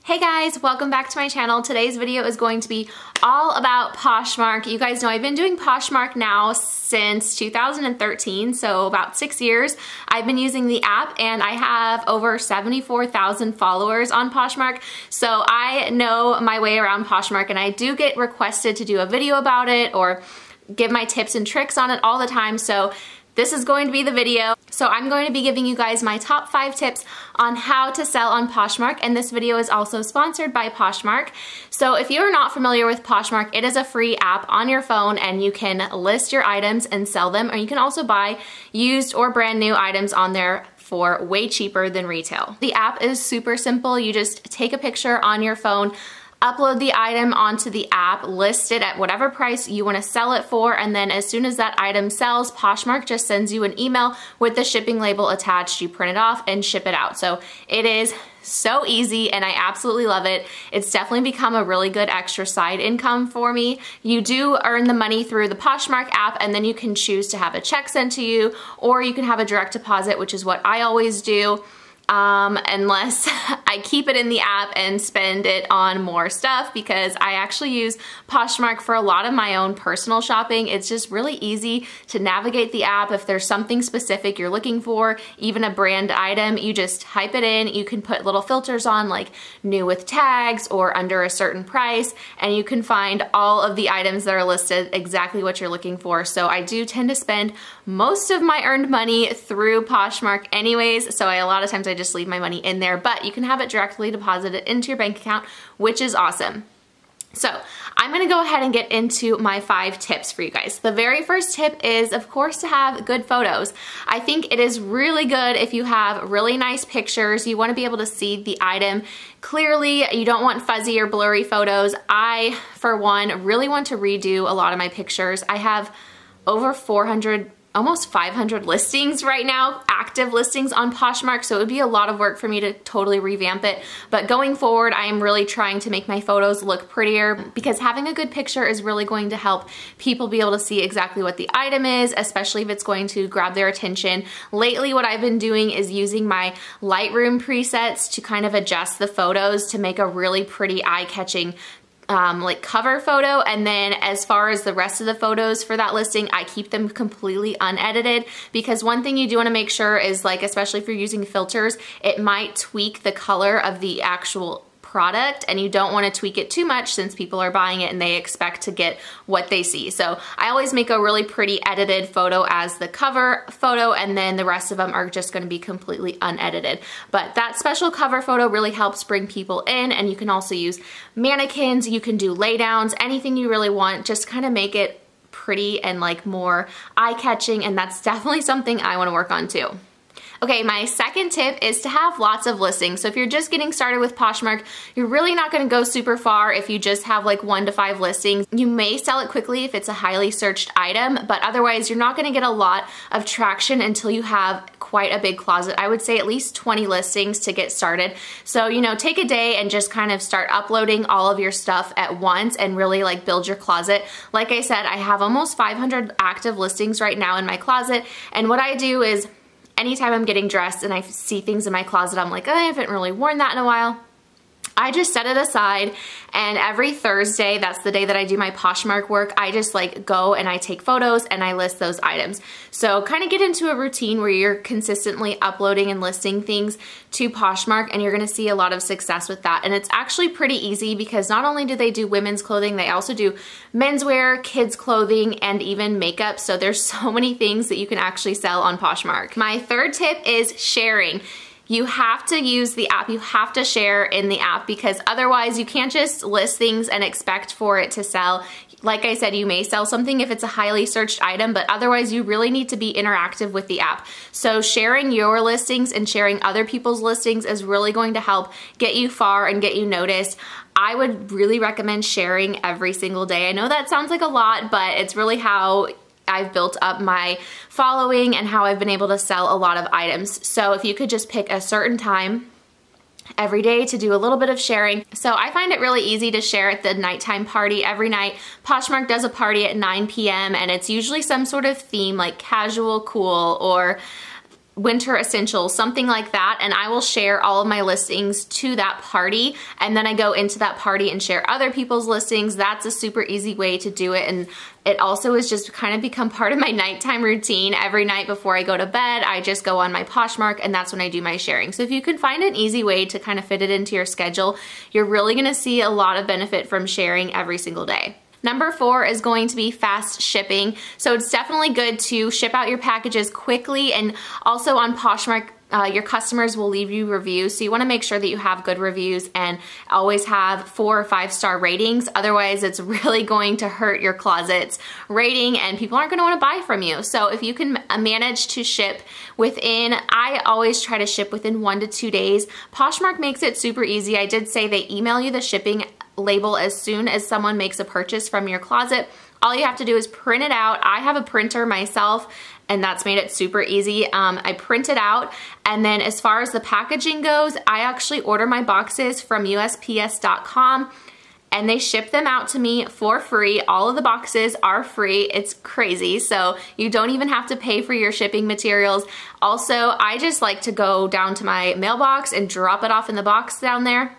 Hey guys, welcome back to my channel. Today's video is going to be all about Poshmark. You guys know I've been doing Poshmark now since 2013, so about 6 years. I've been using the app and I have over 74,000 followers on Poshmark, so I know my way around Poshmark, and I do get requested to do a video about it or give my tips and tricks on it all the time, so this is going to be the video. So I'm going to be giving you guys my top 5 tips on how to sell on Poshmark, and this video is also sponsored by Poshmark. So if you're not familiar with Poshmark, it is a free app on your phone and you can list your items and sell them, or you can also buy used or brand new items on there for way cheaper than retail. The app is super simple. You just take a picture on your phone, upload the item onto the app, list it at whatever price you want to sell it for, and then as soon as that item sells, Poshmark just sends you an email with the shipping label attached. You print it off and ship it out. So it is so easy and I absolutely love it. It's definitely become a really good extra side income for me. You do earn the money through the Poshmark app, and then you can choose to have a check sent to you, or you can have a direct deposit, which is what I always do. Unless I keep it in the app and spend it on more stuff, because I actually use Poshmark for a lot of my own personal shopping. It's just really easy to navigate the app. If there's something specific you're looking for, even a brand item, you just type it in. You can put little filters on like new with tags or under a certain price, and you can find all of the items that are listed exactly what you're looking for. So I do tend to spend most of my earned money through Poshmark anyways, so a lot of times I just leave my money in there, but you can have it directly deposited into your bank account, which is awesome. So I'm gonna go ahead and get into my 5 tips for you guys. The very first tip is, of course, to have good photos. I think it is really good if you have really nice pictures. You wanna be able to see the item clearly. You don't want fuzzy or blurry photos. I, for one, really want to redo a lot of my pictures. I have over 400, almost 500 listings right now, active listings on Poshmark, so it would be a lot of work for me to totally revamp it. But going forward, I am really trying to make my photos look prettier, because having a good picture is really going to help people be able to see exactly what the item is, especially if it's going to grab their attention. Lately, what I've been doing is using my Lightroom presets to kind of adjust the photos to make a really pretty eye-catching like cover photo, and then as far as the rest of the photos for that listing, I keep them completely unedited, because one thing you do want to make sure is, like, especially if you're using filters, it might tweak the color of the actual product, and you don't want to tweak it too much since people are buying it and they expect to get what they see. So I always make a really pretty edited photo as the cover photo, and then the rest of them are just going to be completely unedited. But that special cover photo really helps bring people in, and you can also use mannequins, you can do laydowns, anything you really want, just kind of make it pretty and like more eye-catching, and that's definitely something I want to work on too. Okay, my second tip is to have lots of listings. So if you're just getting started with Poshmark, you're really not gonna go super far if you just have like 1 to 5 listings. You may sell it quickly if it's a highly searched item, but otherwise you're not gonna get a lot of traction until you have quite a big closet. I would say at least 20 listings to get started. So, you know, take a day and just kind of start uploading all of your stuff at once and really like build your closet. Like I said, I have almost 500 active listings right now in my closet, and what I do is, anytime I'm getting dressed and I see things in my closet, I'm like, oh, I haven't really worn that in a while, I just set it aside, and every Thursday, that's the day that I do my Poshmark work, I just like go and I take photos and I list those items. So kind of get into a routine where you're consistently uploading and listing things to Poshmark, and you're gonna see a lot of success with that. And it's actually pretty easy, because not only do they do women's clothing, they also do menswear, kids clothing, and even makeup. So there's so many things that you can actually sell on Poshmark. My third tip is sharing. You have to use the app, you have to share in the app, because otherwise you can't just list things and expect for it to sell. Like I said, you may sell something if it's a highly searched item, but otherwise you really need to be interactive with the app. So sharing your listings and sharing other people's listings is really going to help get you far and get you noticed. I would really recommend sharing every single day. I know that sounds like a lot, but it's really how I've built up my following and how I've been able to sell a lot of items. So if you could just pick a certain time every day to do a little bit of sharing. So I find it really easy to share at the nighttime party every night. Poshmark does a party at 9 p.m. and it's usually some sort of theme like casual, cool, or winter essentials, something like that, and I will share all of my listings to that party, and then I go into that party and share other people's listings. That's a super easy way to do it, and it also has just kind of become part of my nighttime routine. Every night before I go to bed, I just go on my Poshmark, and that's when I do my sharing. So if you can find an easy way to kind of fit it into your schedule, you're really gonna see a lot of benefit from sharing every single day. Number 4 is going to be fast shipping. So it's definitely good to ship out your packages quickly, and also on Poshmark, your customers will leave you reviews. So you wanna make sure that you have good reviews and always have 4 or 5-star ratings. Otherwise, it's really going to hurt your closet's rating and people aren't gonna wanna buy from you. So if you can manage to ship within, I always try to ship within 1 to 2 days. Poshmark makes it super easy. I did say they email you the shipping label as soon as someone makes a purchase from your closet. All you have to do is print it out. I have a printer myself, and that's made it super easy. I print it out, and then as far as the packaging goes, I actually order my boxes from USPS.com, and they ship them out to me for free. All of the boxes are free. It's crazy. So you don't even have to pay for your shipping materials. Also, I just like to go down to my mailbox and drop it off in the box down there,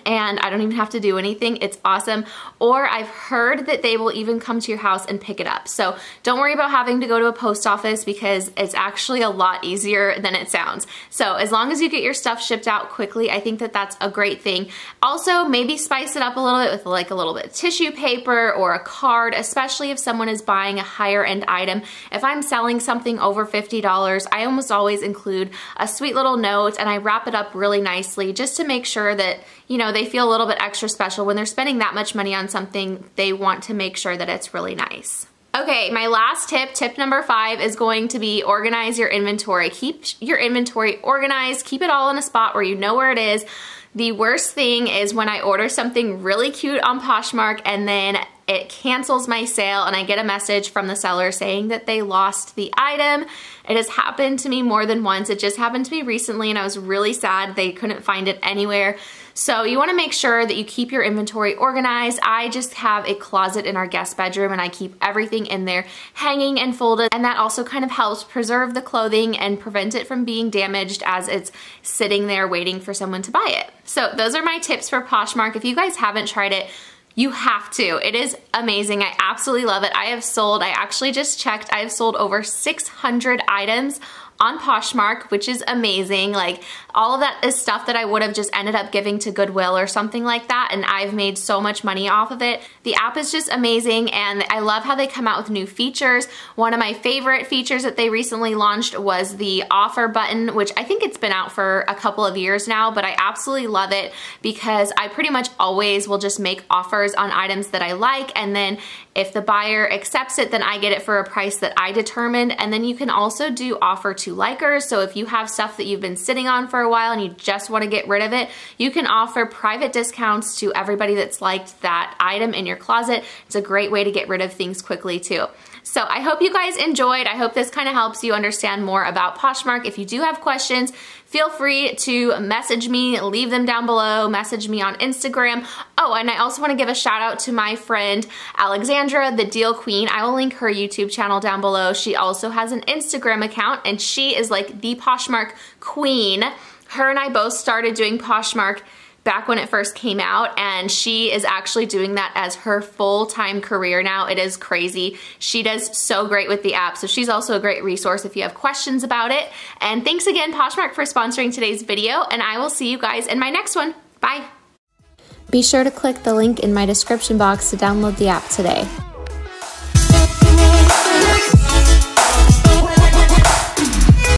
and I don't even have to do anything. It's awesome. Or I've heard that they will even come to your house and pick it up. So don't worry about having to go to a post office, because it's actually a lot easier than it sounds. So as long as you get your stuff shipped out quickly, I think that that's a great thing. Also, maybe spice it up a little bit with like a little bit of tissue paper or a card, especially if someone is buying a higher end item. If I'm selling something over $50, I almost always include a sweet little note, and I wrap it up really nicely just to make sure that, you know, they feel a little bit extra special. When they're spending that much money on something, they want to make sure that it's really nice. Okay, my last tip number 5, is going to be organize your inventory. Keep your inventory organized. Keep it all in a spot where you know where it is. The worst thing is when I order something really cute on Poshmark and then it cancels my sale and I get a message from the seller saying that they lost the item. It has happened to me more than once. It just happened to me recently, and I was really sad they couldn't find it anywhere. So you wanna make sure that you keep your inventory organized. I just have a closet in our guest bedroom, and I keep everything in there hanging and folded, and that also kind of helps preserve the clothing and prevent it from being damaged as it's sitting there waiting for someone to buy it. So those are my tips for Poshmark. If you guys haven't tried it, you have to. It is amazing. I absolutely love it. I actually just checked, I have sold over 600 items on Poshmark, which is amazing. Like, all of that is stuff that I would have just ended up giving to Goodwill or something like that, and I've made so much money off of it. The app is just amazing, and I love how they come out with new features. One of my favorite features that they recently launched was the offer button, which I think it's been out for a couple of years now, but I absolutely love it because I pretty much always will just make offers on items that I like, and then if the buyer accepts it, then I get it for a price that I determined. And then you can also do offer to likers. So if you have stuff that you've been sitting on for a while and you just want to get rid of it, you can offer private discounts to everybody that's liked that item in your closet. It's a great way to get rid of things quickly too. So I hope you guys enjoyed. I hope this kind of helps you understand more about Poshmark. If you do have questions, feel free to message me, leave them down below, message me on Instagram. Oh, and I also want to give a shout out to my friend Alexandra, the Deal Queen. I will link her YouTube channel down below. She also has an Instagram account, and she is like the Poshmark queen. Her and I both started doing Poshmark back when it first came out, and she is actually doing that as her full-time career now. It is crazy. She does so great with the app, so she's also a great resource if you have questions about it. And thanks again, Poshmark, for sponsoring today's video, and I will see you guys in my next one. Bye! Be sure to click the link in my description box to download the app today.